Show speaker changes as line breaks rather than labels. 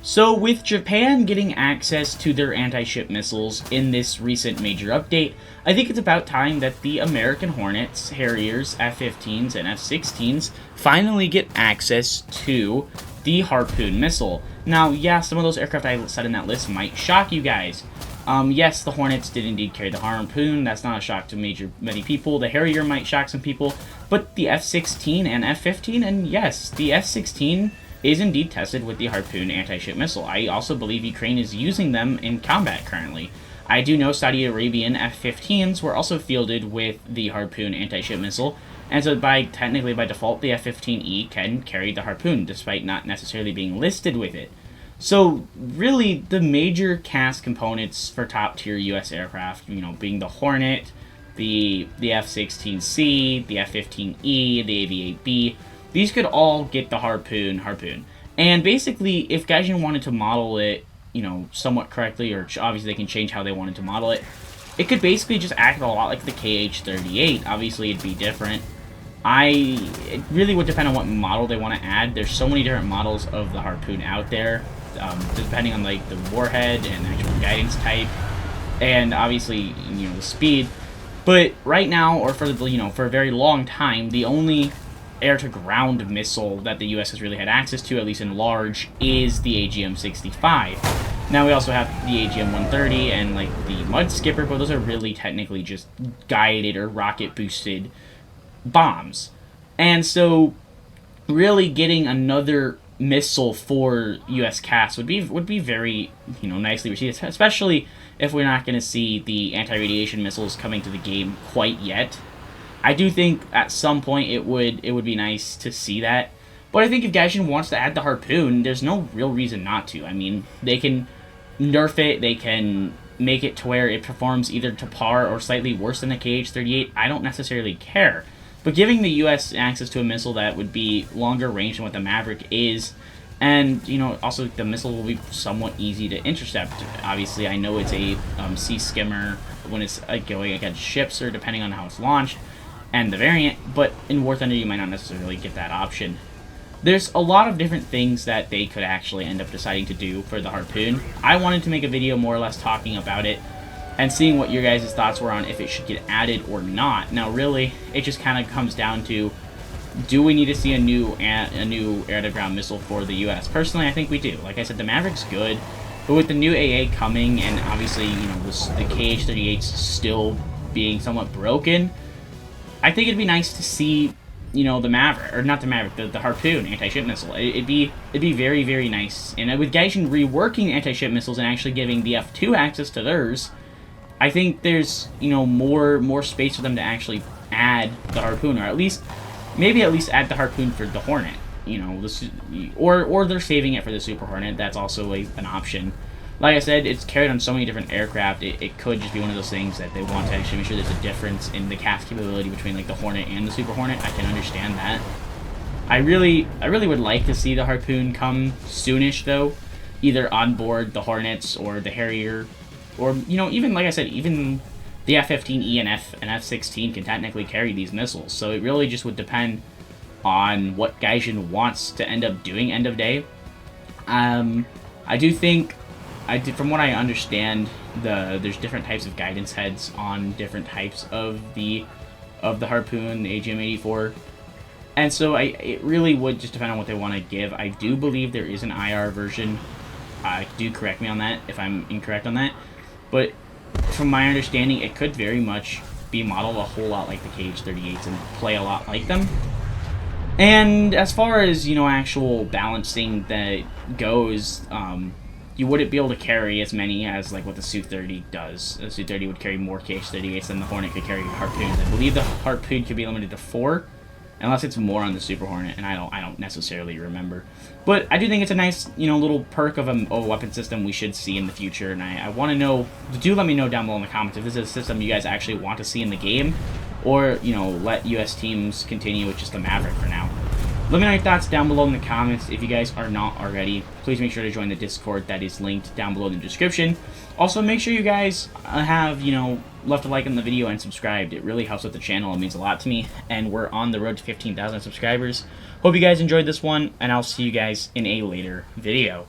So with Japan getting access to their anti-ship missiles in this recent major update, I think it's about time that the American Hornets, Harriers, F-15s, and F-16s finally get access to the Harpoon missile. Now, yeah, some of those aircraft I said in that list might shock you guys. Yes, the Hornets did indeed carry the Harpoon. That's not a shock to many people. The Harrier might shock some people, but the F-16 and F-15, and yes, the F-16 is indeed tested with the Harpoon anti-ship missile. I also believe Ukraine is using them in combat currently. I do know Saudi Arabian F-15s were also fielded with the Harpoon anti-ship missile, and so technically by default the F-15E can carry the Harpoon, despite not necessarily being listed with it. So really, the major cast components for top-tier U.S. aircraft, being the Hornet, the F-16C, the F-15E, the AV-8B, these could all get the Harpoon. And basically, if Gaijin wanted to model it, somewhat correctly, or obviously they can change how they wanted to model it, it could basically just act a lot like the KH-38. Obviously, it'd be different. It really would depend on what model they want to add. There's so many different models of the Harpoon out there, depending on like the warhead and actual guidance type, and obviously the speed. But right now, or for for a very long time, the only air-to-ground missile that the U.S. has really had access to, at least in large, is the AGM-85. Now we also have the AGM-130 and like the Mud Skipper, but those are really technically just guided or rocket-boosted bombs. And so really getting another missile for U.S. cast would be very nicely received, especially if we're not going to see the anti-radiation missiles coming to the game quite yet. I do think at some point it would be nice to see that, but I think if Gaijin wants to add the Harpoon, there's no real reason not to. I mean, they can nerf it, they can make it to where it performs either to par or slightly worse than the KH-38. I don't necessarily care. But giving the U.S. access to a missile that would be longer range than what the Maverick is, and, also the missile will be somewhat easy to intercept. Obviously, I know it's a sea skimmer when it's going against ships, or depending on how it's launched, and the variant, but in War Thunder you might not necessarily get that option. There's a lot of different things that they could actually end up deciding to do for the Harpoon. I wanted to make a video more or less talking about it, and seeing what your guys' thoughts were on if it should get added or not. Now really, it just kind of comes down to, do we need to see a new air-to-ground missile for the U.S.? Personally, I think we do. Like I said, the Maverick's good, but with the new AA coming, and obviously, the KH-38's still being somewhat broken, I think it'd be nice to see, the Maverick, or not the Maverick, the Harpoon anti-ship missile. It'd be very, very nice. And with Gaijin reworking anti-ship missiles and actually giving the F2 access to theirs, I think there's, more space for them to actually add the Harpoon, or maybe at least add the Harpoon for the Hornet. Or they're saving it for the Super Hornet. That's also an option. Like I said, it's carried on so many different aircraft, it could just be one of those things that they want to actually make sure there's a difference in the cast capability between like the Hornet and the Super Hornet. I can understand that. I really would like to see the Harpoon come soonish though, either on board the Hornets or the Harrier, or even like I said, even the F-15E and F-16 can technically carry these missiles. So it really just would depend on what Gaijin wants to end up doing end of day. From what I understand, there's different types of guidance heads on different types of the Harpoon, the AGM-84, and so it really would just depend on what they want to give. I do believe there is an IR version. Do correct me on that if I'm incorrect on that, but from my understanding, it could very much be modeled a whole lot like the KH-38s and play a lot like them. And as far as actual balancing that goes, you wouldn't be able to carry as many as like what the Su-30 does. The Su-30 would carry more KH-38s than the Hornet could carry Harpoons. I believe the Harpoon could be limited to 4, unless it's more on the Super Hornet, and I don't necessarily remember. But I do think it's a nice, little perk of a weapon system we should see in the future, and I want to know, do let me know down below in the comments if this is a system you guys actually want to see in the game, or, let US teams continue with just the Maverick for now. Let me know your thoughts down below in the comments. If you guys are not already, please make sure to join the Discord that is linked down below in the description. Also, make sure you guys have, left a like on the video and subscribed. It really helps with the channel. It means a lot to me, and we're on the road to 15,000 subscribers. Hope you guys enjoyed this one, and I'll see you guys in a later video.